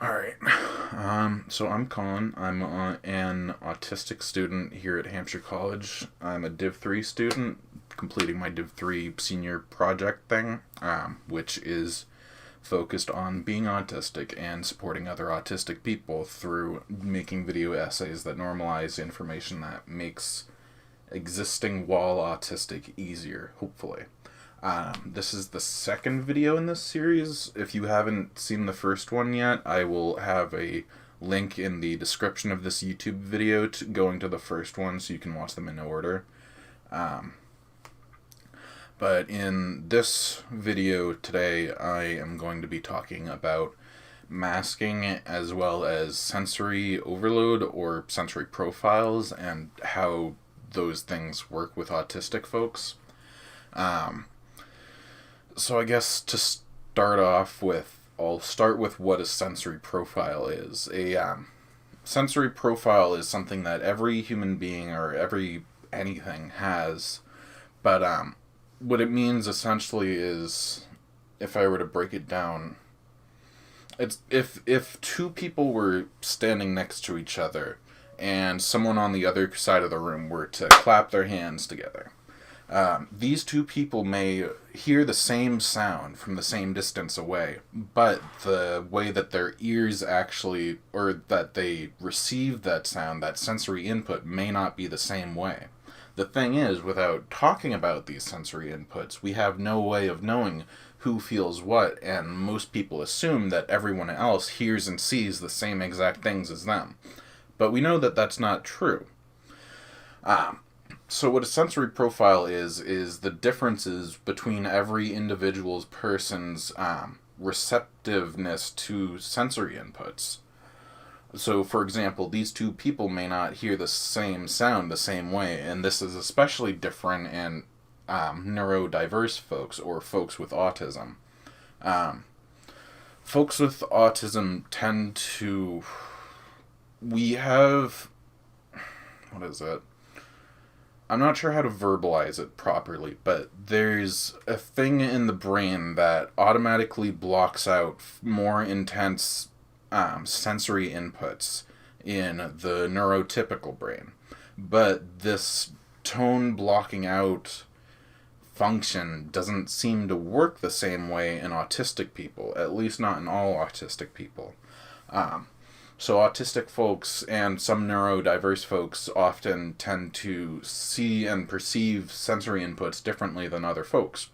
Alright, so I'm Colin. I'm an autistic student here at Hampshire College. I'm a DIV III student, completing my DIV III senior project thing, which is focused on being autistic and supporting other autistic people through making video essays that normalize information that makes existing while autistic easier, hopefully. This is the second video in this series. If you haven't seen the first one yet, I will have a link in the description of this YouTube video going to the first one so you can watch them in order. But in this video today, I am going to be talking about masking as well as sensory overload or sensory profiles and how those things work with autistic folks. So I guess to start off with, I'll start with what a sensory profile is. A sensory profile is something that every human being or anything has, but what it means essentially is, if I were to break it down, it's if two people were standing next to each other and someone on the other side of the room were to clap their hands together. These two people may hear the same sound from the same distance away, but the way that their ears actually, or that they receive that sound, that sensory input, may not be the same way. The thing is, without talking about these sensory inputs, we have no way of knowing who feels what, and most people assume that everyone else hears and sees the same exact things as them. But we know that that's not true. So what a sensory profile is the differences between every individual's person's receptiveness to sensory inputs. So, for example, these two people may not hear the same sound the same way, and this is especially different in neurodiverse folks or folks with autism. Folks with autism tend to... What is it? I'm not sure how to verbalize it properly, but there's a thing in the brain that automatically blocks out more intense sensory inputs in the neurotypical brain. But this tone blocking out function doesn't seem to work the same way in autistic people, at least not in all autistic people. So autistic folks and some neurodiverse folks often tend to see and perceive sensory inputs differently than other folks.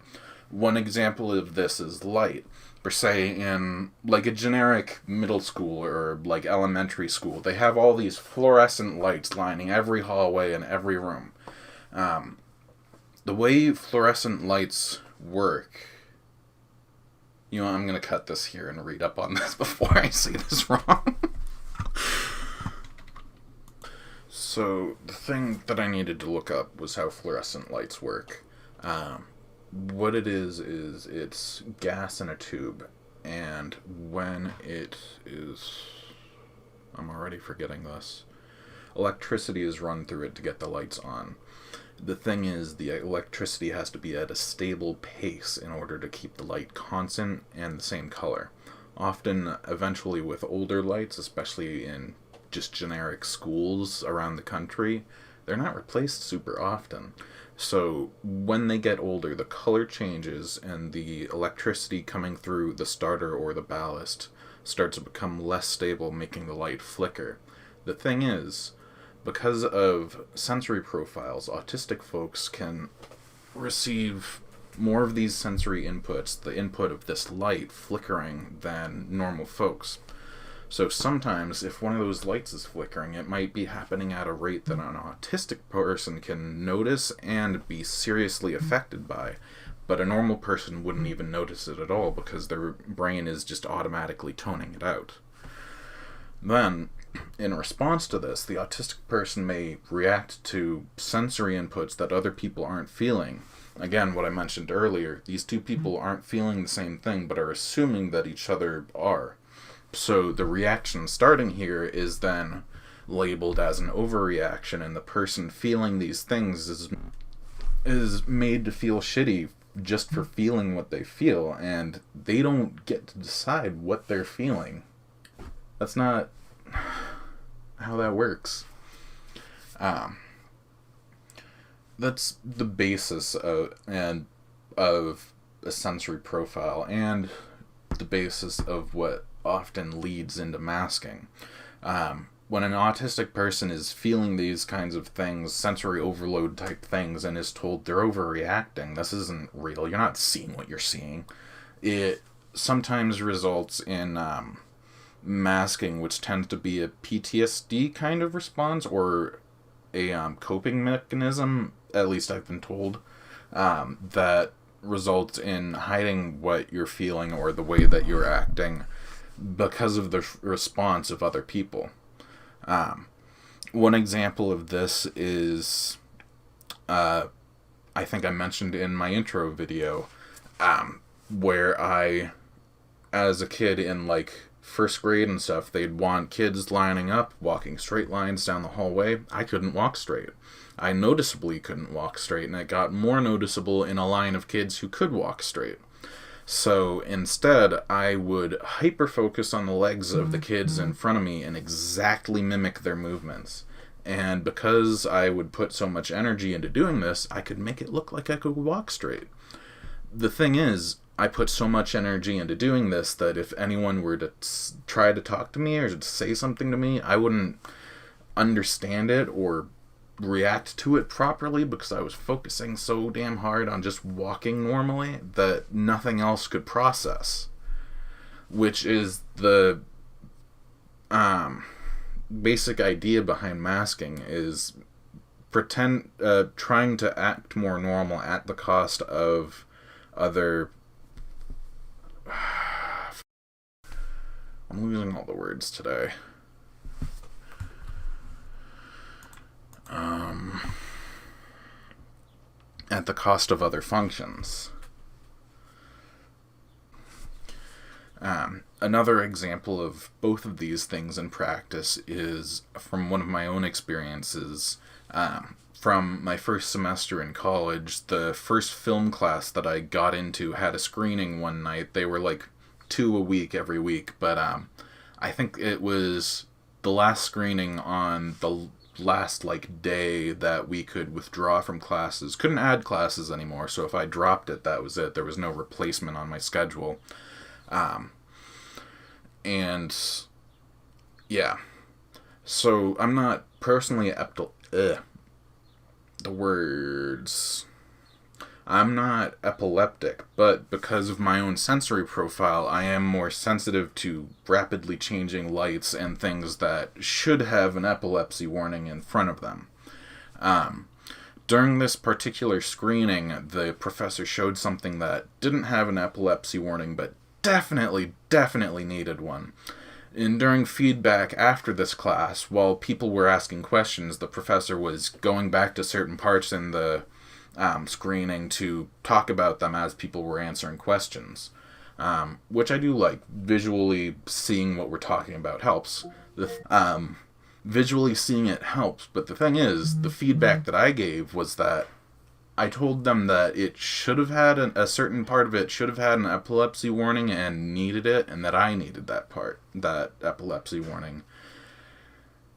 One example of this is light. Per se, in like a generic middle school or like elementary school, they have all these fluorescent lights lining every hallway and every room. The way fluorescent lights work... You know, I'm going to cut this here and read up on this before I say this wrong. So, the thing that I needed to look up was how fluorescent lights work. What it is it's gas in a tube, and when it is... I'm already forgetting this. Electricity is run through it to get the lights on. The thing is, the electricity has to be at a stable pace in order to keep the light constant and the same color. Often, eventually with older lights, especially in just generic schools around the country, they're not replaced super often. So when they get older, the color changes and the electricity coming through the starter or the ballast starts to become less stable, making the light flicker. The thing is, because of sensory profiles, autistic folks can receive more of these sensory inputs, the input of this light flickering, than normal folks. So sometimes, if one of those lights is flickering, it might be happening at a rate that an autistic person can notice and be seriously affected by, but a normal person wouldn't even notice it at all because their brain is just automatically toning it out. Then, in response to this, the autistic person may react to sensory inputs that other people aren't feeling. Again, what I mentioned earlier, these two people aren't feeling the same thing, but are assuming that each other are. So the reaction starting here is then labeled as an overreaction, and the person feeling these things is made to feel shitty just for feeling what they feel, and they don't get to decide what they're feeling. That's not how that works. Um, that's the basis of a sensory profile, and the basis of what often leads into masking. When an autistic person is feeling these kinds of things, sensory overload type things, and is told they're overreacting, this isn't real, you're not seeing what you're seeing, it sometimes results in masking, which tends to be a PTSD kind of response, or a coping mechanism, at least I've been told, that results in hiding what you're feeling or the way that you're acting because of the response of other people. One example of this is, I think I mentioned in my intro video, where I, as a kid in like first grade and stuff, they'd want kids lining up, walking straight lines down the hallway. I couldn't walk straight. I noticeably couldn't walk straight, and it got more noticeable in a line of kids who could walk straight. So instead, I would hyper-focus on the legs of the kids in front of me and exactly mimic their movements. And because I would put so much energy into doing this, I could make it look like I could walk straight. The thing is, I put so much energy into doing this that if anyone were to try to talk to me or to say something to me, I wouldn't understand it or react to it properly because I was focusing so damn hard on just walking normally that nothing else could process. Which is the basic idea behind masking, is trying to act more normal at the cost of other... I'm losing all the words today. At the cost of other functions. Another example of both of these things in practice is from one of my own experiences. From my first semester in college, the first film class that I got into had a screening one night. They were like 2 a week every week, but I think it was the last screening on the last like day that we could withdraw from classes. Couldn't add classes anymore, so if I dropped it, that was it. There was no replacement on my schedule. And yeah, so I'm not personally I'm not epileptic, but because of my own sensory profile, I am more sensitive to rapidly changing lights and things that should have an epilepsy warning in front of them. During this particular screening, the professor showed something that didn't have an epilepsy warning, but definitely needed one. And during feedback after this class, while people were asking questions, the professor was going back to certain parts in the screening to talk about them as people were answering questions. Which I do like. Visually seeing what we're talking about helps. Visually seeing it helps, but the thing is, the feedback that I gave was that I told them that it should have had a certain part of it should have had an epilepsy warning and needed it, and that I needed that epilepsy warning.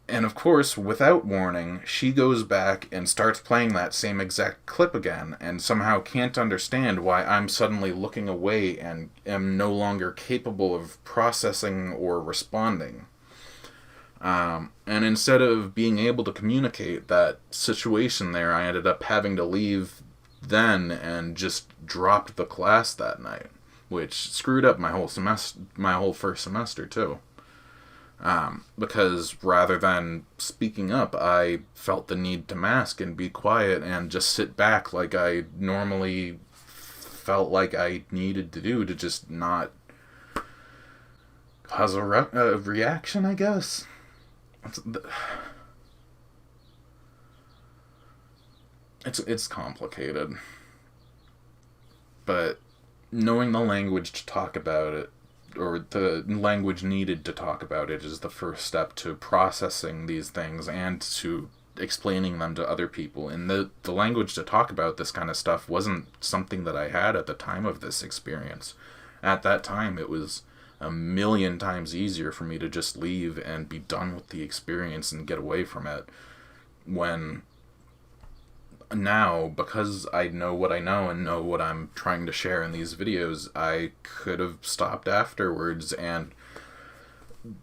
And of course, without warning, she goes back and starts playing that same exact clip again, and somehow can't understand why I'm suddenly looking away and am no longer capable of processing or responding. And instead of being able to communicate that situation there, I ended up having to leave then and just dropped the class that night, which screwed up my whole first semester too. Because rather than speaking up, I felt the need to mask and be quiet and just sit back like I normally felt like I needed to do, to just not cause a reaction, I guess. It's complicated, but knowing the language to talk about it, or the language needed to talk about it, is the first step to processing these things and to explaining them to other people. And the language to talk about this kind of stuff wasn't something that I had at the time of this experience. At that time, it was a million times easier for me to just leave and be done with the experience and get away from it, when now, because I know what I know and know what I'm trying to share in these videos, I could have stopped afterwards and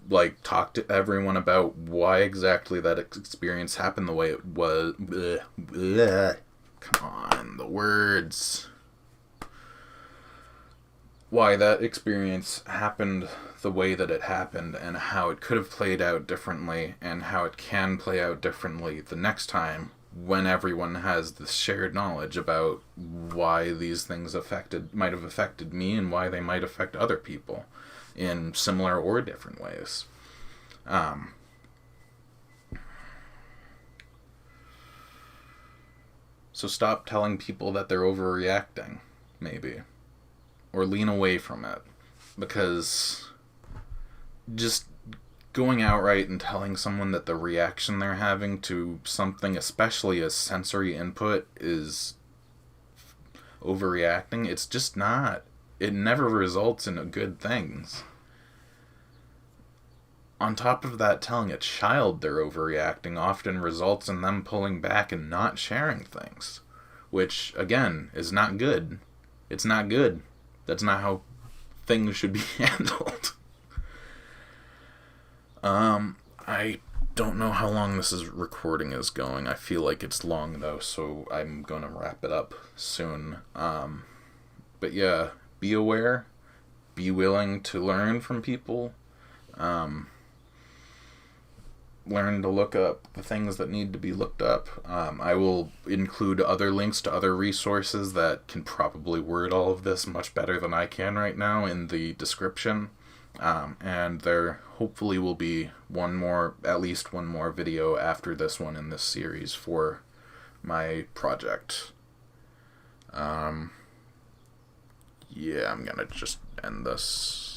like talk to everyone about why exactly that experience happened the way it was. Bleh, bleh. Come on, the words. Why that experience happened the way that it happened, and how it could have played out differently, and how it can play out differently the next time, when everyone has this shared knowledge about why these things might have affected me, and why they might affect other people in similar or different ways. So stop telling people that they're overreacting, maybe. Or lean away from it. Because just going outright and telling someone that the reaction they're having to something, especially as sensory input, is overreacting, it's just not. It never results in good things. On top of that, telling a child they're overreacting often results in them pulling back and not sharing things. Which, again, is not good. It's not good. That's not how things should be handled. I don't know how long this recording is going. I feel like it's long, though, so I'm going to wrap it up soon. But yeah, be aware. Be willing to learn from people. Learn to look up the things that need to be looked up. I will include other links to other resources that can probably word all of this much better than I can right now in the description. And there hopefully will be at least one more video after this one in this series for my project. Yeah, I'm gonna just end this.